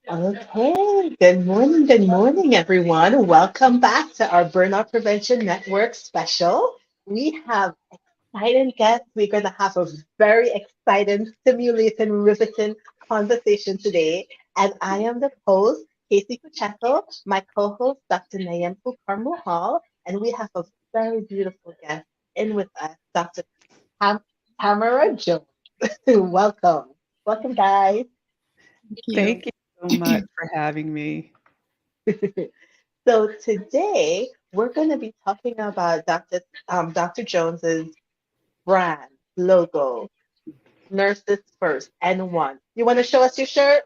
Okay, good morning, everyone. Welcome back to our Burnout Prevention Network special. We have exciting guests. We're going to have a very exciting, stimulating, riveting conversation today. And I am the host, Casey Pacheco, my co-host, Dr. Nayem Hall, and we have a very beautiful guest in with us, Dr. Tam- Tamara Jones. Welcome. Welcome, guys. Thank you. Thank you so much for having me. So today we're going to be talking about Dr. Jones's brand logo, Nurses First N1. You want to show us your shirt?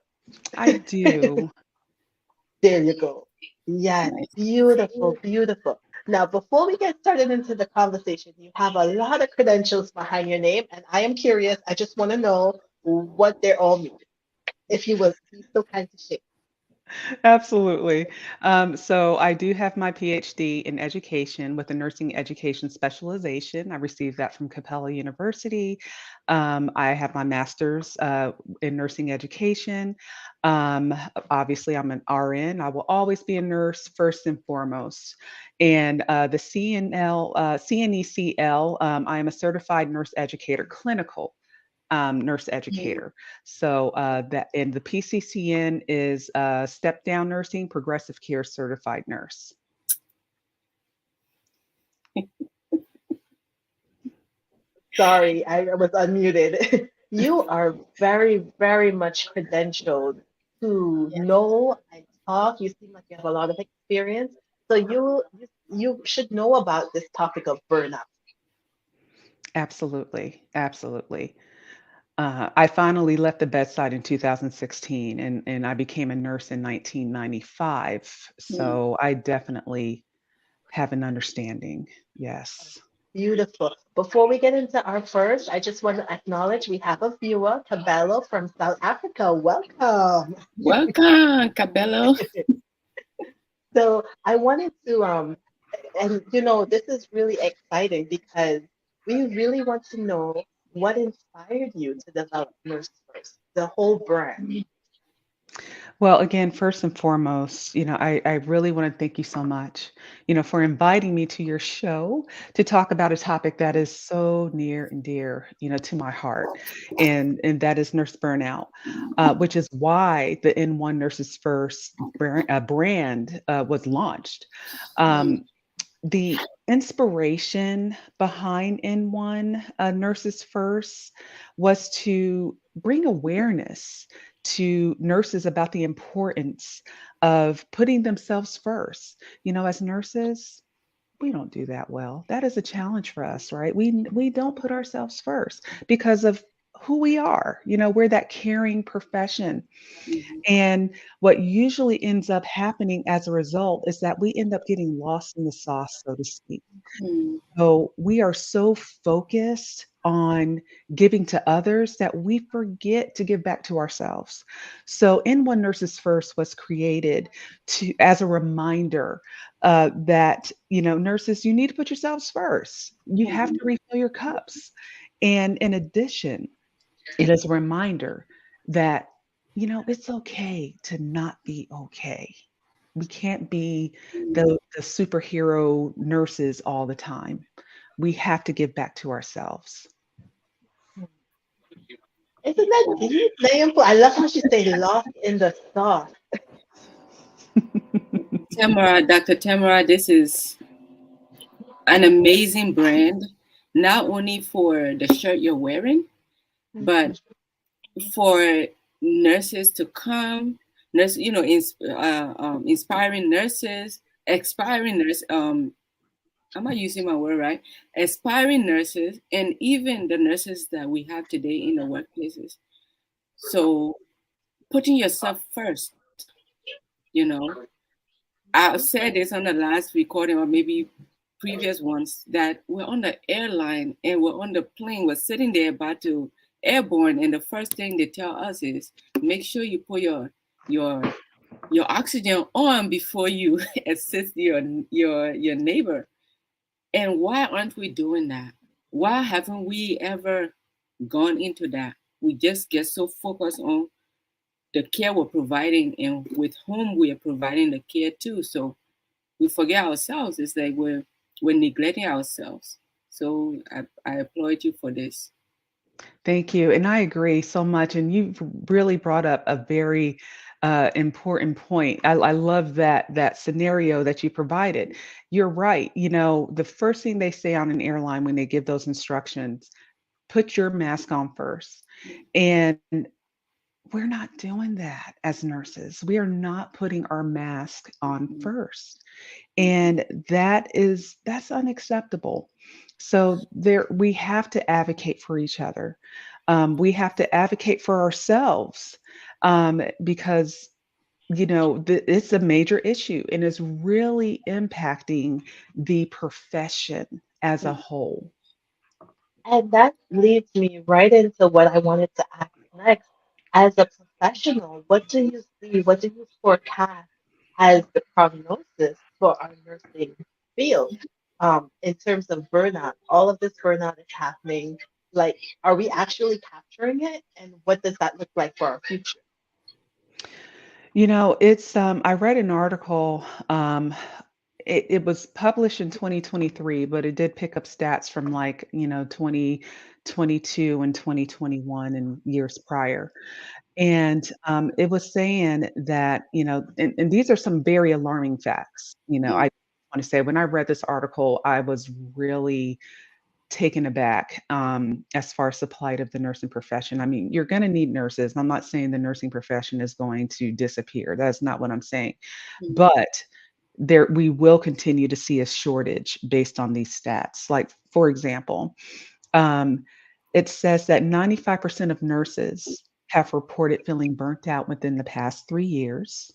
I do. There you go. Yes, Nice. beautiful, beautiful. Now, before we get started into the conversation, you have a lot of credentials behind your name, and I am curious. I just want to know what they all mean. If you will be so kind to share. Absolutely. So I do have my PhD in education with a nursing education specialization. I received that from Capella University. I have my master's in nursing education. Um, Obviously, I'm an RN. I will always be a nurse first and foremost. And the CNECL, I am a certified nurse educator, clinical nurse Mm. educator. So that and the PCCN is step down nursing, progressive care certified nurse. Sorry, I was unmuted. You are very, very much credentialed to Yes. know and talk. You seem like you have a lot of experience. So you should know about this topic of burnout. Absolutely, absolutely. I finally left the bedside in 2016, and I became a nurse in 1995. Mm. So I definitely have an understanding. Yes. Beautiful. Before we get into our first, I just want to acknowledge we have a viewer, Cabello from South Africa. Welcome. Welcome, Cabello. So I wanted to and this is really exciting because we really want to know what inspired you to develop Nurse First, the whole brand. Well, again, first and foremost, I really want to thank you so much, for inviting me to your show to talk about a topic that is so near and dear, to my heart, and that is nurse burnout, which is why the N1 Nurses First brand was launched. Mm. Um, the inspiration behind N1 Nurses First was to bring awareness to nurses about the importance of putting themselves first. As nurses, we don't do that well. That is a challenge for us, right? We don't put ourselves first because of who we are. We're that caring profession. Mhm. And what usually ends up happening as a result is that we end up getting lost in the sauce, so to speak. Mm. So we are so focused on giving to others that we forget to give back to ourselves. So N1 Nurses First was created to as a reminder that nurses, you need to put yourselves first. You have Mhm. to refill your cups. And in addition, it is a reminder that it's okay to not be okay. We can't be the superhero nurses all the time. We have to give back to ourselves. Isn't that deep, Naomi? I love how she say lost in the sauce. Tamara, Dr. Tamara, this is an amazing brand, not only for the shirt you're wearing, but for nurses to come, inspiring nurses, expiring nurse. Am I using my word right? Aspiring nurses, and even the nurses that we have today in the workplaces. So putting yourself first, you know. I said this on the last recording or maybe previous ones that we're on the airline and we're on the plane, we're sitting there about to airborne, and the first thing they tell us is make sure you put your your oxygen on before you assist your neighbor. And why aren't we doing that? Why haven't we ever gone into that? We just get so focused on the care we're providing and with whom we are providing the care to. So we forget ourselves. It's like we're neglecting ourselves. So I applaud you for this. Thank you. And I agree so much. And you've really brought up a very important point. I love that scenario that you provided. You're right. The first thing they say on an airline when they give those instructions, put your mask on first. And we're not doing that as nurses. We are not putting our mask on Mhm. first. Mhm. And that's unacceptable. So there we have to advocate for each other. We have to advocate for ourselves, because it's a major issue and it's really impacting the profession as a whole. And that leads me right into what I wanted to ask next. As a professional, what do you see, what do you forecast as the prognosis for our nursing field in terms of burnout? All of this burnout is happening. Like, are we actually capturing it? And what does that look like for our future? It's I read an article. It was published in 2023, but it did pick up stats from, like, 2022 and 2021 and years prior. And it was saying that, and these are some very alarming facts. I want to say when I read this article, I was really taken aback, as far as the plight of the nursing profession. I mean, you're going to need nurses. I'm not saying the nursing profession is going to disappear. That's not what I'm saying. Mhm. But we will continue to see a shortage based on these stats. Like, for example, um, it says that 95% of nurses have reported feeling burnt out within the past 3 years.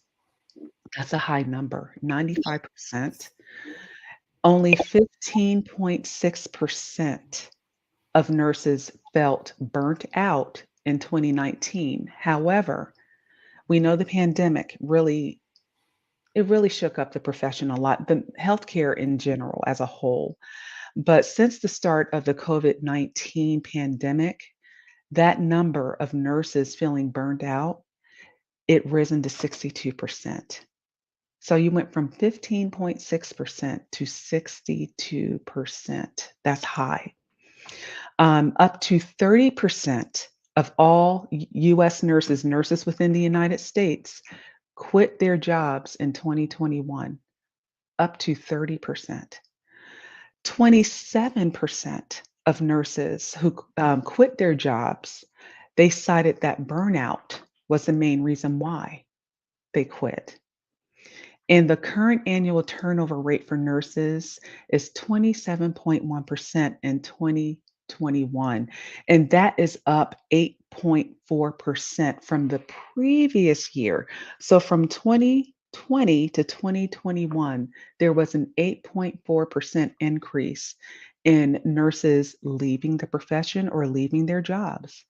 That's a high number, 95%. Only 15.6% of nurses felt burnt out in 2019. However, we know the pandemic really shook up the profession a lot, the healthcare in general as a whole. But since the start of the COVID-19 pandemic, that number of nurses feeling burned out, it risen to 62%. So you went from 15.6% to 62%. That's high. Up to 30% of all US nurses within the United States, quit their jobs in 2021. Up to 30%. 27% of nurses who quit their jobs, they cited that burnout was the main reason why they quit. And the current annual turnover rate for nurses is 27.1% in 2021. And that is up 8.4% from the previous year. So from 2020 to 2021, there was an 8.4% increase in nurses leaving the profession or leaving their jobs.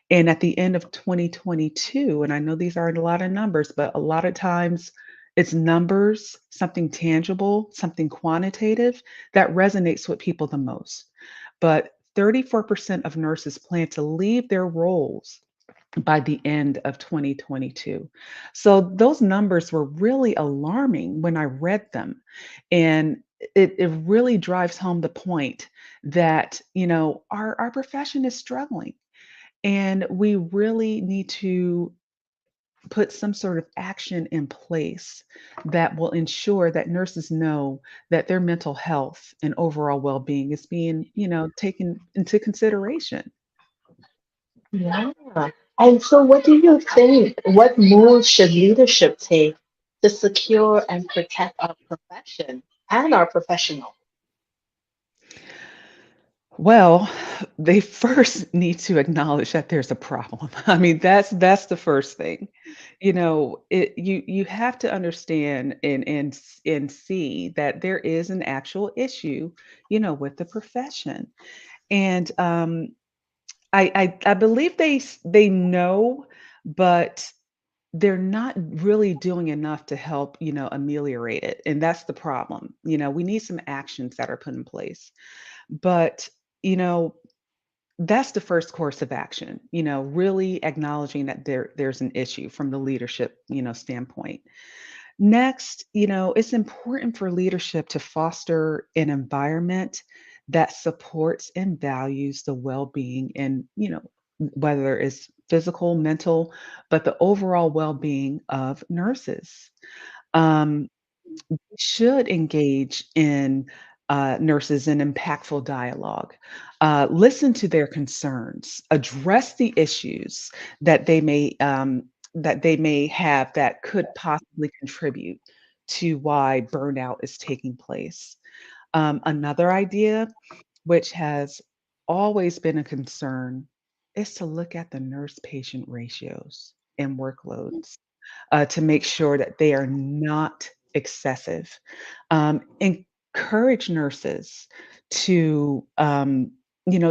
And at the end of 2022, and I know these aren't a lot of numbers, but a lot of times it's numbers, something tangible, something quantitative that resonates with people the most. But 34% of nurses plan to leave their roles by the end of 2022. So those numbers were really alarming when I read them. And it really drives home the point that, our profession is struggling. And we really need to put some sort of action in place that will ensure that nurses know that their mental health and overall well-being is being, taken into consideration. Yeah. And so, what do you think? What moves should leadership take to secure and protect our profession and our professionals? Well, they first need to acknowledge that there's a problem. I mean, that's the first thing. You have to understand and see that there is an actual issue, with the profession. And I believe they know, but they're not really doing enough to help, ameliorate it. And that's the problem. We need some actions that are put in place. But, you know, that's the first course of action, really acknowledging that there's an issue from the leadership, standpoint. Next, it's important for leadership to foster an environment that supports and values the well-being and, whether it's physical, mental, but the overall well-being of nurses. Um, we should engage in nurses in impactful dialogue, listen to their concerns, address the issues that they may have that could possibly contribute to why burnout is taking place. Another idea, which has always been a concern, is to look at the nurse-patient ratios and workloads to make sure that they are not excessive. Encourage nurses to,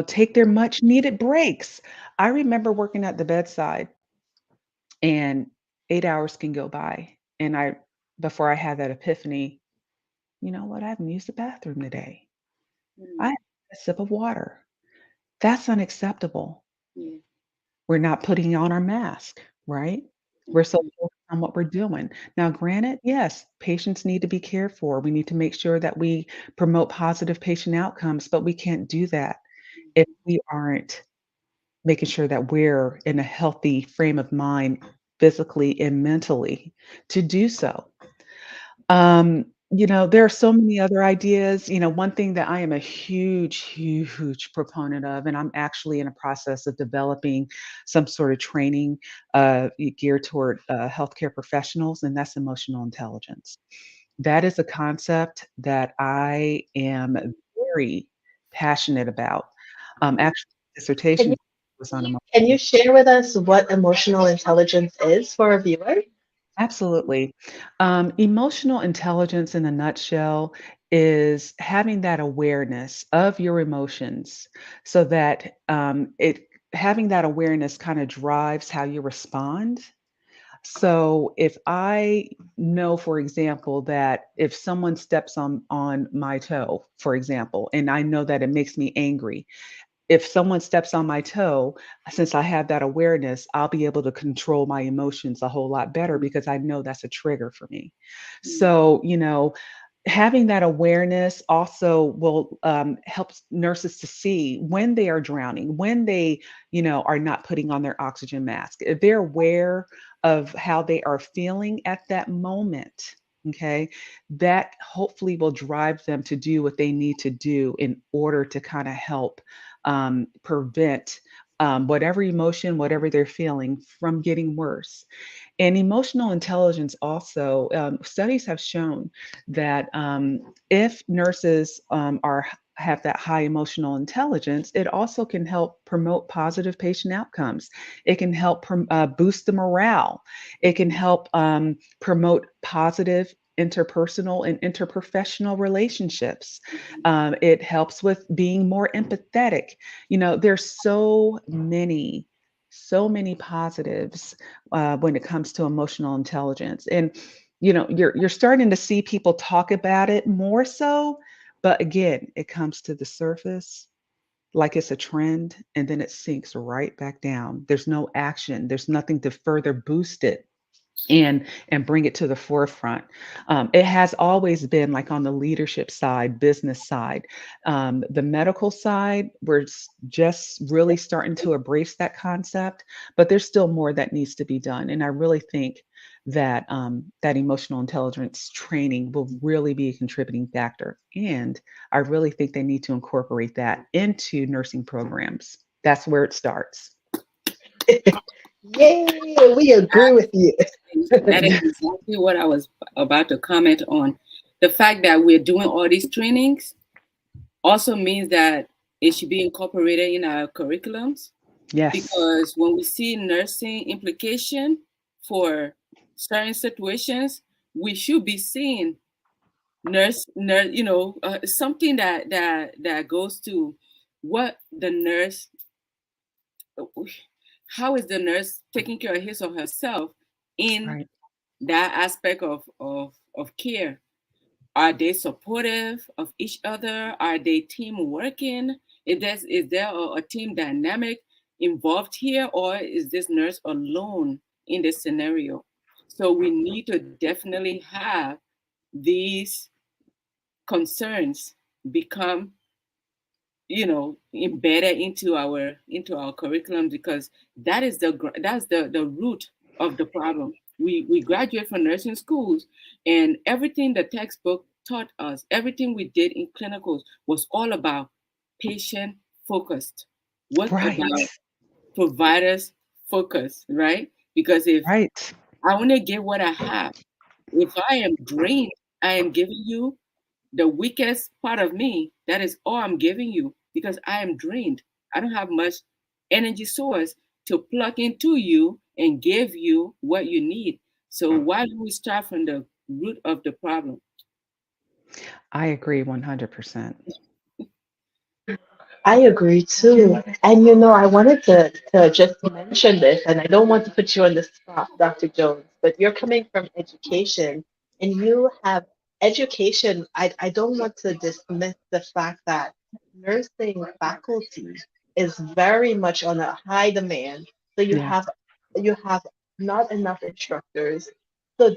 take their much needed breaks. I remember working at the bedside and 8 hours can go by. And before I had that epiphany, you know what? I haven't used the bathroom today. I Mm. had a sip of water. That's unacceptable. Yeah. We're not putting on our mask, right? We're so Mhm. focused on what we're doing. Now, granted, yes, patients need to be cared for. We need to make sure that we promote positive patient outcomes, but we can't do that if we aren't making sure that we're in a healthy frame of mind, physically and mentally, to do so. There are so many other ideas. One thing that I am a huge, huge proponent of, and I'm actually in a process of developing some sort of training geared toward healthcare professionals, and that's emotional intelligence. That is a concept that I am very passionate about. Actually, Can dissertation you was on emotional. can you share with us what emotional intelligence is for our viewers? Absolutely. Emotional intelligence in a nutshell is having that awareness of your emotions so that having that awareness kind of drives how you respond. So if I know, for example, that if someone steps on my toe, for example, and I know that it makes me angry, if someone steps on my toe, since I have that awareness, I'll be able to control my emotions a whole lot better because I know that's a trigger for me. Mm. So, having that awareness also will help nurses to see when they are drowning, when they, are not putting on their oxygen mask. If they're aware of how they are feeling at that moment, okay, that hopefully will drive them to do what they need to do in order to kind of help prevent whatever emotion, whatever they're feeling from getting worse. And emotional intelligence also, studies have shown that if nurses have that high emotional intelligence, it also can help promote positive patient outcomes. It can help boost the morale. It can help promote positive interpersonal and interprofessional relationships. It helps with being more empathetic. There's so many positives when it comes to emotional intelligence. And you're starting to see people talk about it more so, but again, it comes to the surface like it's a trend and then it sinks right back down. There's no action. There's nothing to further boost it and bring it to the forefront. It has always been like on the leadership side, business side, the medical side. Just really starting to embrace that concept, but there's still more that needs to be done. And I really think that that emotional intelligence training will really be a contributing factor. And I really think they need to incorporate that into nursing programs. That's where it starts. Yay, we agree with you. That is exactly what I was about to comment on. The fact that we're doing all these trainings also means that it should be incorporated in our curriculums, Yes. because when we see nursing implication for certain situations, we should be seeing nurse, something that goes to what the nurse, how is the nurse taking care of his or herself in Right. that aspect of care. Are they supportive of each other? Are they team working? Is there a team dynamic involved here, or is this nurse alone in this scenario? So we need to definitely have these concerns become, embedded into our curriculum, because that's the root of the problem. We graduate from nursing schools, and everything the textbook taught us, everything we did in clinicals was all about patient focused. What Right. about providers focused, right? Because if Right. I want to give what I have, if I am drained, I am giving you the weakest part of me. That is all I'm giving you, because I am drained. I don't have much energy source to plug into you and give you what you need. So why don't we start from the root of the problem? I agree 100%. I agree too. And I wanted to just mention this, and I don't want to put you on the spot, Dr. Jones, but you're coming from education and you have education. I don't want to dismiss the fact that nursing faculty is very much on a high demand. So Yeah. you have not enough instructors. So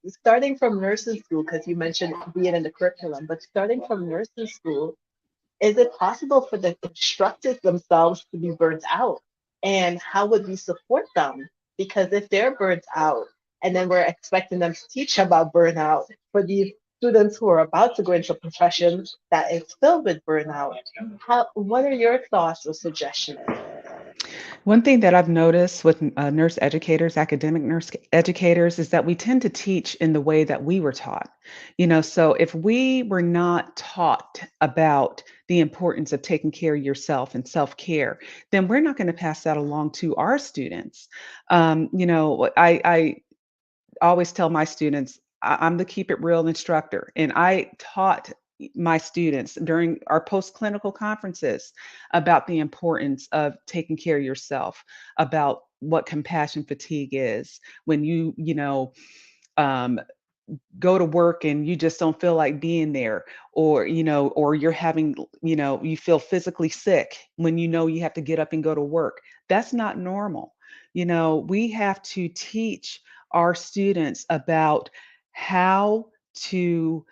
starting from nursing school, because you mentioned being in the curriculum, but starting from nursing school, is it possible for the instructors themselves to be burnt out? And how would we support them? Because if they're burnt out and then we're expecting them to teach about burnout for these students who are about to go into a profession that is filled with burnout, what are your thoughts or suggestions? One thing that I've noticed with nurse educators, academic nurse educators, is that we tend to teach in the way that we were taught. So if we were not taught about the importance of taking care of yourself and self care, then we're not going to pass that along to our students. I always tell my students, I'm the keep it real instructor. And I taught my students during our post clinical conferences about the importance of taking care of yourself, about what compassion fatigue is when um, go to work and you just don't feel like being there, or you're having, you feel physically sick when you have to get up and go to work. That's not normal. We have to teach our students about how to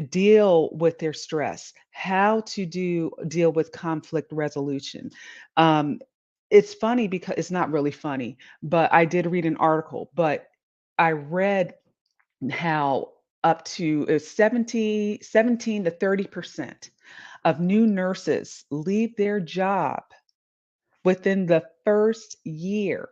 deal with their stress, how to deal with conflict resolution. um, it's funny because it's not really funny, but I did read an article, but I read how up to 17 to 30% of new nurses leave their job within the first year,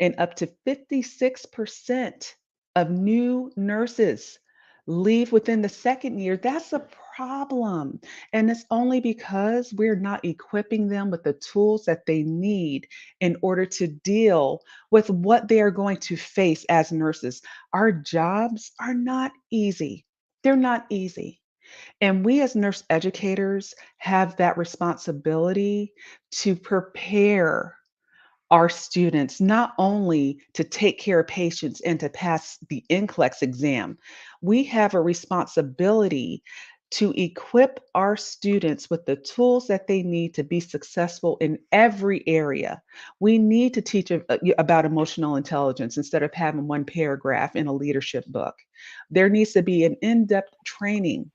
and up to 56% of new nurses leave within the second year. That's a problem. And it's only because we're not equipping them with the tools that they need in order to deal with what they are going to face as nurses. Our jobs are not easy. They're not easy. And we as nurse educators have that responsibility to prepare our students not only to take care of patients and to pass the NCLEX exam, we have a responsibility to equip our students with the tools that they need to be successful in every area. We need to teach about emotional intelligence instead of having one paragraph in a leadership book. There needs to be an in depth training.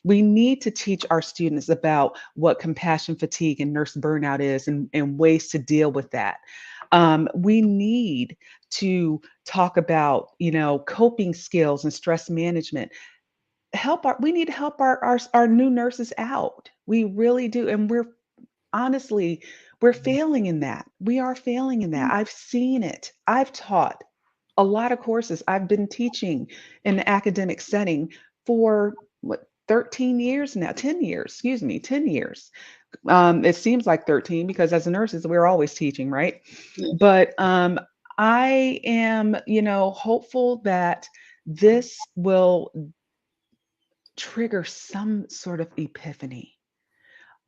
We need to teach our students about what compassion fatigue and nurse burnout is, and ways to deal with that. We need to talk about, coping skills and stress management. We need to help our new nurses out. We really do. And honestly, we're failing in that. We are failing in that. I've seen it. I've taught a lot of courses. I've been teaching in the academic setting for what, 13 years now, 10 years, excuse me, 10 years. It seems like 13 because as nurses, we're always teaching, right? Yes. But I am, hopeful that this will trigger some sort of epiphany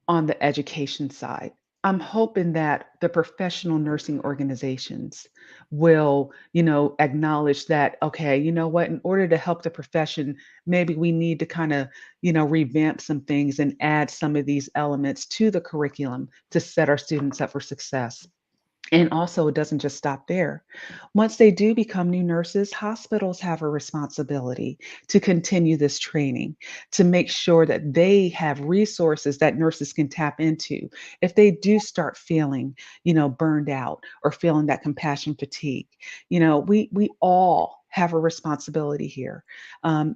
on the education side. I'm hoping that the professional nursing organizations will, acknowledge that, okay, you know what, in order to help the profession, maybe we need to kind of, revamp some things and add some of these elements to the curriculum to set our students up for success. And also, it doesn't just stop there. Once they do become new nurses, hospitals have a responsibility to continue this training, to make sure that they have resources that nurses can tap into if they do start feeling, burned out or feeling that compassion fatigue. We all have a responsibility here,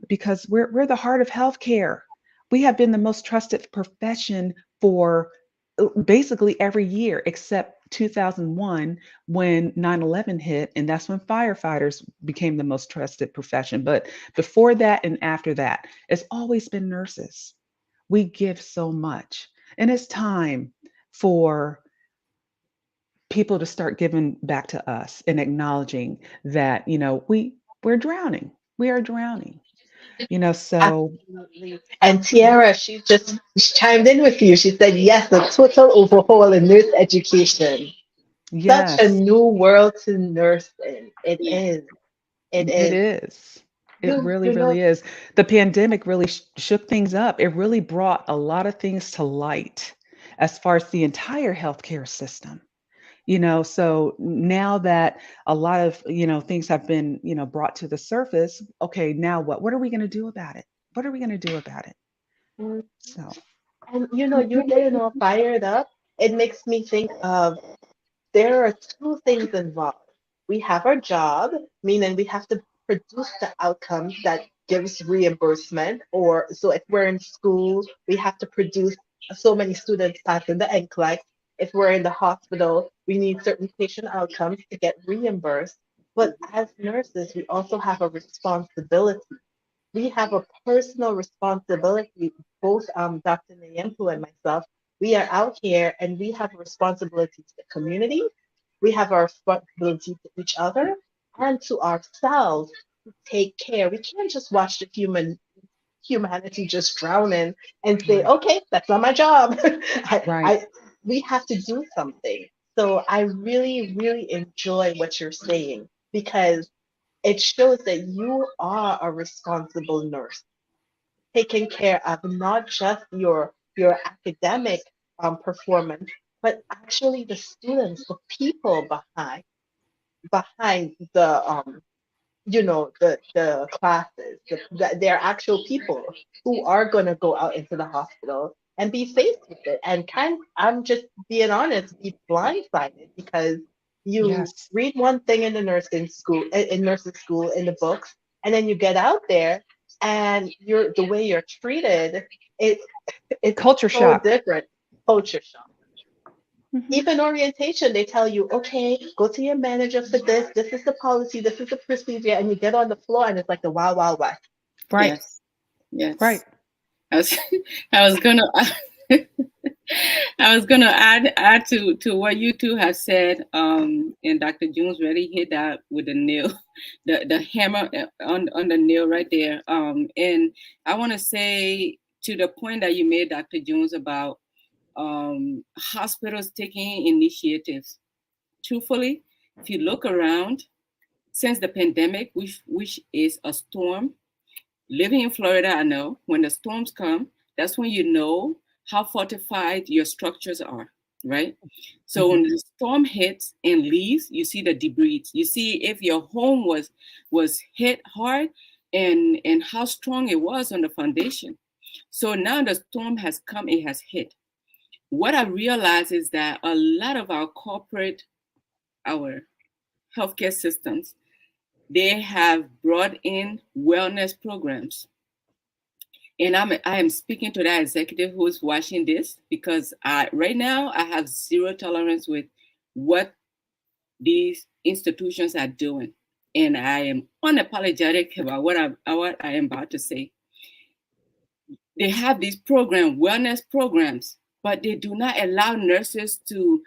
because we're the heart of healthcare. We have been the most trusted profession for basically every year except 2001 when 9/11 hit, and that's when firefighters became the most trusted profession. But before that and after that, it's always been nurses. We give so much, and it's time for people to start giving back to us and acknowledging that, we're drowning. We are drowning. So Absolutely. And Tiara, she just chimed in with you. She said, yes, a total overhaul in nurse education. Such a yes, new world to nurse in. It is. It it is. is. It You, really, you know, really is. The pandemic really shook things up. It really brought a lot of things to light as far as the entire healthcare system. So now that a lot of, things have been, brought to the surface, okay, now what? What are we going to do about it? What are we going to do about it? mm, So, and you're getting all fired up. It makes me think of there are two things involved. We have our job, meaning we have to produce the outcomes that gives reimbursement, or so if we're in school, we have to produce so many students passing the NCLEX. If we're in the hospital, we need certain patient outcomes to get reimbursed. But as nurses, we also have a responsibility. We have a personal responsibility, both Dr. Nyempu and myself. We are out here and we have a responsibility to the community. We have a responsibility to each other and to ourselves to take care. We can't just watch the humanity just drowning and say, right, okay, that's not my job. right. I we have to do something. So I really, really enjoy what you're saying because it shows that you are a responsible nurse, taking care of not just your academic performance, but actually the students, the people behind the the classes, they're actual people who are going to go out into the hospital and be faced with it and I'm just being honest, be blindsided because you Yes. read one thing in the nursing school in nursing school in the books, and then you get out there and the way you're treated, it it's Culture so shock. different. Culture shock. Mhm. Even orientation, they tell you, okay, go to your manager for this. This is the policy. This is the procedure. And you get on the floor and it's like the wild, wild west. Right, Yes, right. yes. I was, I was gonna, I was gonna add to what you two have said. And Dr. Jones really hit that with the nail, the hammer on the nail right there. And I want to say to the point that you made, Dr. Jones, about hospitals taking initiatives. Truthfully, if you look around since the pandemic, which is a storm, living in Florida, I know when the storms come, that's when you know how fortified your structures are, right? So Mhm. when the storm hits and leaves, you see the debris. You see if your home was hit hard and how strong it was on the foundation. So now the storm has come, it has hit. What I realize is that a lot of our healthcare systems, they have brought in wellness programs. And I am speaking to that executive who's watching this because right now I have zero tolerance with what these institutions are doing. And I am unapologetic about what I am about to say. They have these wellness programs, but they do not allow nurses to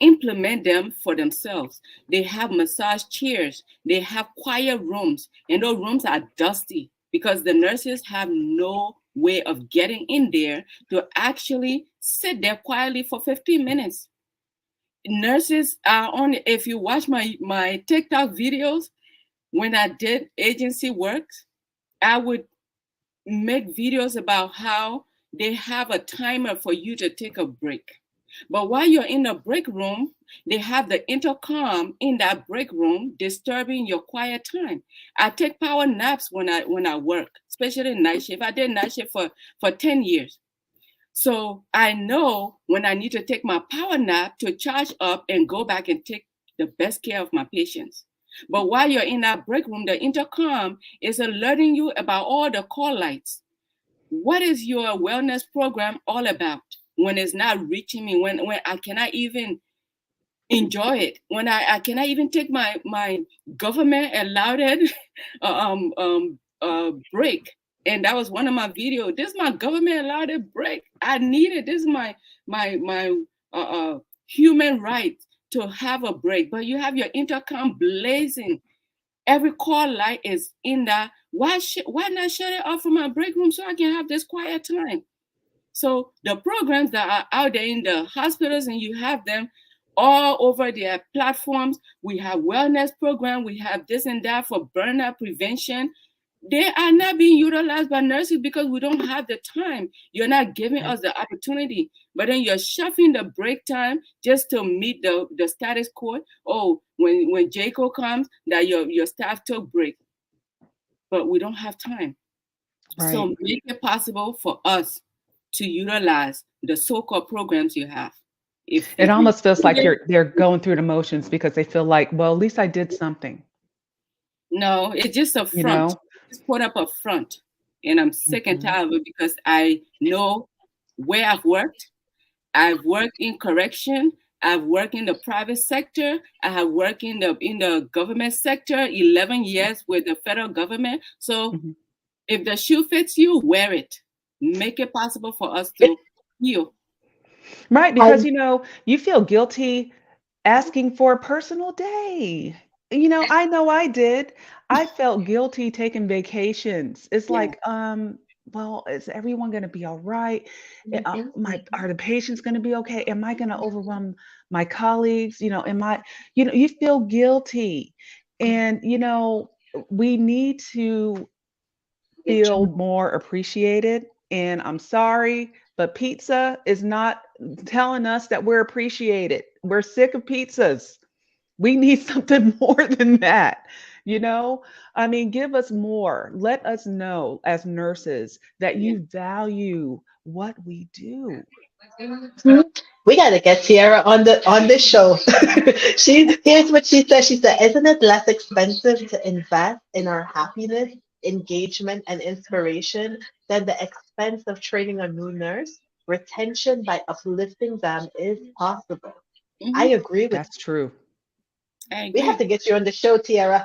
implement them for themselves. They have massage chairs, they have quiet rooms, and those rooms are dusty because the nurses have no way of getting in there to actually sit there quietly for 15 minutes. Nurses are on, if you watch my TikTok videos, when I did agency work, I would make videos about how they have a timer for you to take a break. But while you're in the break room, they have the intercom in that break room disturbing your quiet time. I take power naps when I work, especially night shift. I did night shift for 10 years. So I know when I need to take my power nap to charge up and go back and take the best care of my patients. But while you're in that break room, the intercom is alerting you about all the call lights. What is your wellness program all about when it's not reaching me, when I cannot even enjoy it, when I cannot even take my government allowed break? And that was one of my videos. This is my government allowed break. I need it. This is my human right to have a break. But you have your intercom blazing. Every call light is in that. Why not shut it off from my break room so I can have this quiet time? So the programs that are out there in the hospitals, and you have them all over their platforms. We have wellness program. We have this and that for burnout prevention. They are not being utilized by nurses because we don't have the time. You're not giving us the opportunity. But then you're shuffling the break time just to meet the status quo. Oh, when JCO comes, that your staff took break. But we don't have time. Right. So make it possible for us to utilize the so-called programs you have. It If we almost feels like do it, they're going through the motions because they feel like, well, at least I did something, no, it's just a you front. know? Just put up a front. And I'm sick and Mhm. tired of it because I know where I've worked. I've worked in correction. I've worked in the private sector. I have worked in the government sector, 11 years with the federal government. So Mhm. if the shoe fits you, wear it. Make it possible for us to heal. Right, because, I you feel guilty asking for a personal day. I know I did. I felt guilty taking vacations. It's Yeah. like, well, is everyone gonna be all right? Mhm. Are the patients gonna be okay? Am I gonna overwhelm my colleagues? You feel guilty. And, we need to feel more appreciated. And I'm sorry, but pizza is not telling us that we're appreciated. We're sick of pizzas. We need something more than that. You know, I mean, give us more. Let us know as nurses that Yeah. you value what we do. Mhm. We gotta get Tiara on this show. Here's what she said. She said, "Isn't it less expensive to invest in our happiness, engagement, and inspiration than the expense of training a new nurse? Retention by uplifting them is possible." I Hmm. agree with That's you. true. I We have agree. to get you on the show, Tiara.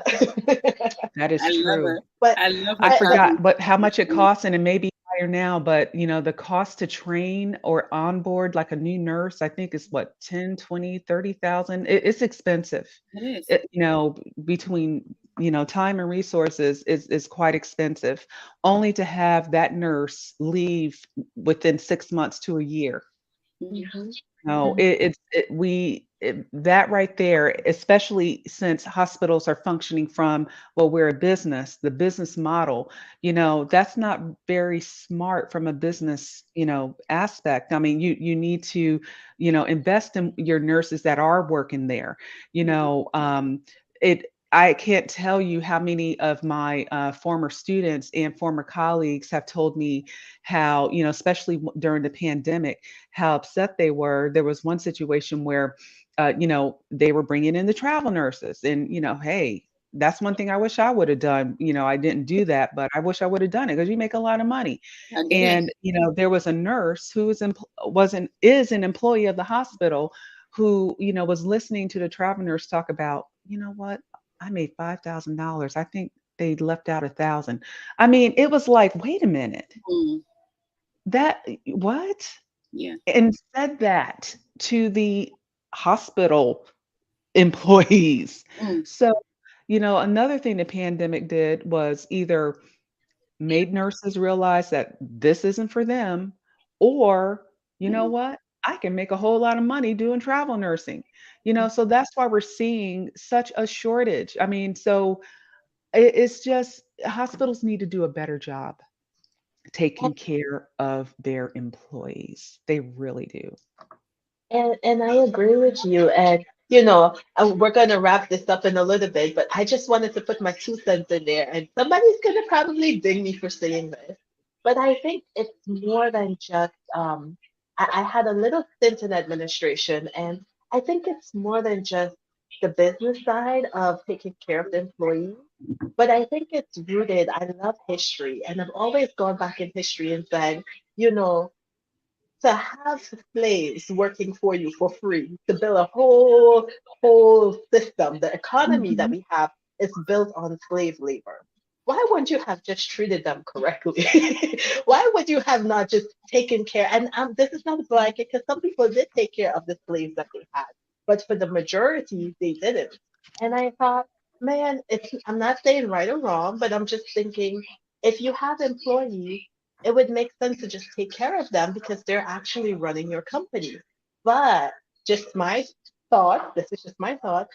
That is I love true. her. But I love I her I forgot presence. but how much it costs, and it may be higher now, but the cost to train or onboard like a new nurse, I think is what, 10, 20, 30,000. It's expensive. It is. Between, time and resources is quite expensive, only to have that nurse leave within 6 months to a year. Mhm. Mhm. No, that right there, especially since hospitals are functioning from, well, we're a business, the business model, that's not very smart from a business, aspect. I mean, you need to, invest in your nurses that are working there. I can't tell you how many of my former students and former colleagues have told me how, especially during the pandemic, how upset they were. There was one situation where, they were bringing in the travel nurses, and hey, that's one thing I wish I would have done. I didn't do that, but I wish I would have done it because you make a lot of money. I get it. And there was a nurse who is an employee of the hospital who was listening to the travel nurse talk about, what, I made $5,000. I think they left out 1,000. I mean, it was like, wait a minute, Mm. that what? Yeah. And said that to the hospital employees. Mm. So, another thing the pandemic did was either made nurses realize that this isn't for them, or you know what? I can make a whole lot of money doing travel nursing. So that's why we're seeing such a shortage. I mean, so it's just hospitals need to do a better job taking care of their employees. They really do. And I agree with you. And we're going to wrap this up in a little bit, but I just wanted to put my 2 cents in there. And somebody's going to probably ding me for saying this, but I think it's more than just. I had a little stint in administration, and I think it's more than just the business side of taking care of the employees. But I think it's rooted. I love history, and I've always gone back in history and said, you know, to have slaves working for you for free, to build a whole system, the economy that Mhm. we have is built on slave labor. Why wouldn't you have just treated them correctly? Why would you have not just taken care? And this is not a blanket because some people did take care of the slaves that they had, but for the majority, they didn't. And I thought, man, I'm not saying right or wrong, but I'm just thinking if you have employees, it would make sense to just take care of them because they're actually running your company. But just my thought, this is just my thought.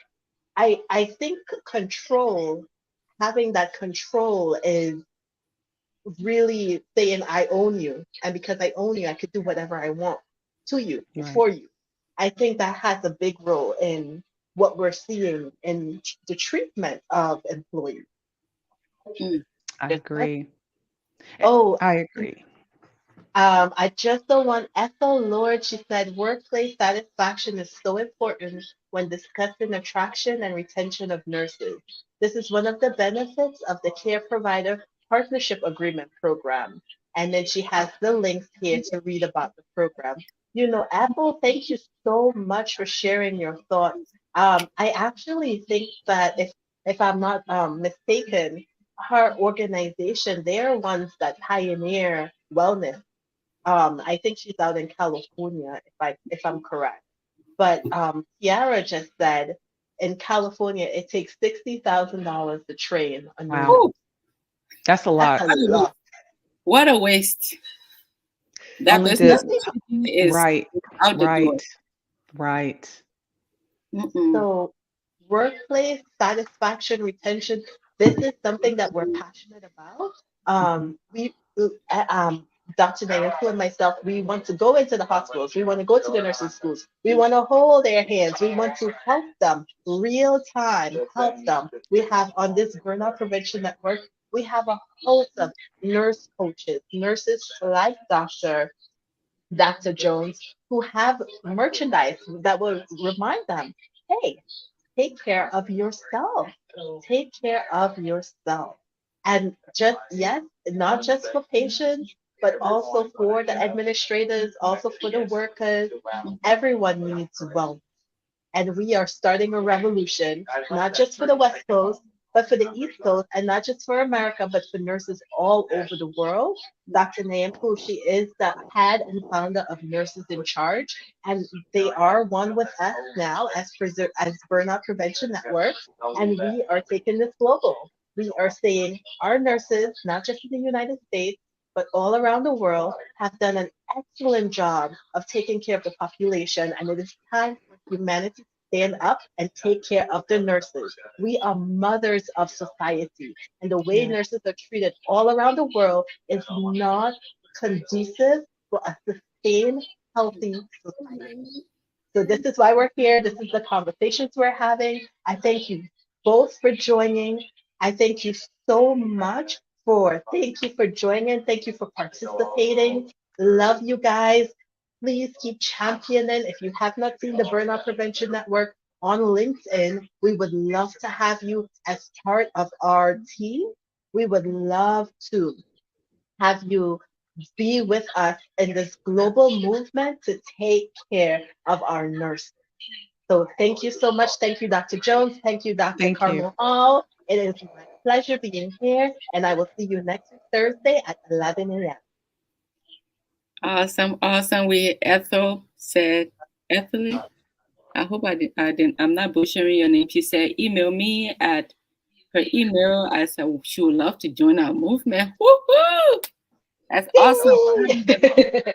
I think control, having that control is really saying I own you. And because I own you, I could do whatever I want to you or Right. for you. I think that has a big role in what we're seeing in the treatment of employees. Mm. I Just my, agree. oh, I agree. I just don't want Ethel Lord. She said workplace satisfaction is so important when discussing attraction and retention of nurses. This is one of the benefits of the Care Provider Partnership Agreement program. And then she has the links here to read about the program. Ethel, thank you so much for sharing your thoughts. I actually think that if I'm not mistaken, her organization, they're ones that pioneer wellness. I think she's out in California, if I'm correct. But Tiara just said in California it takes $60,000 to train a new Wow. nurse. Whew, That's a That's lot. a lot. what a waste. That Only It's business to nothing. is right, out the door. right, right. Mm-mm. So workplace satisfaction retention, this is something that we're passionate about. Mhm. Dr. Nayaku and myself, we want to go into the hospitals. We want to go to the nursing schools. We want to hold their hands. We want to help them real time, help them. We have on this Burnout Prevention Network, we have a host of nurse coaches, nurses like Dr. Jones, who have merchandise that will remind them, hey, take care of yourself. Take care of yourself. And just, yes, not just for patients, but also for the administrators, also for the workers. Everyone needs wellness. And we are starting a revolution, not just for the West Coast, but for the East Coast, and not just for America, but for nurses all over the world. Dr. Nayam, she is the head and founder of Nurses in Charge, and they are one with us now as Burnout Prevention Network, and we are taking this global. We are saying our nurses, not just in the United States, but all around the world, have done an excellent job of taking care of the population, and it is time for humanity to stand up and take care of the nurses. We are mothers of society, and the way Yes. nurses are treated all around the world is not conducive for a sustained, healthy society. So this is why we're here. This is the conversations we're having. I thank you both for joining. I thank you so much for thank you for joining. Thank you for participating. Love you guys. Please keep championing. If you have not seen the Burnout Prevention Network on LinkedIn, we would love to have you as part of our team. We would love to have you be with us in this global movement to take care of our nurses. So thank you so much. Thank you, Dr. Jones. Thank you, Dr. Thank you. Carmel Hall. It is my pleasure being here, and I will see you next Thursday at 11 a.m. Awesome, awesome. We Ethel said, Ethel, I hope I'm not butchering your name. She said, email me at her email. I said, she would love to join our movement. Woohoo! That's awesome. Yay!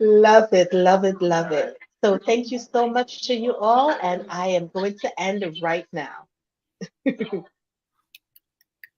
Love it, love it, love it. So thank you so much to you all, and I am going to end right now.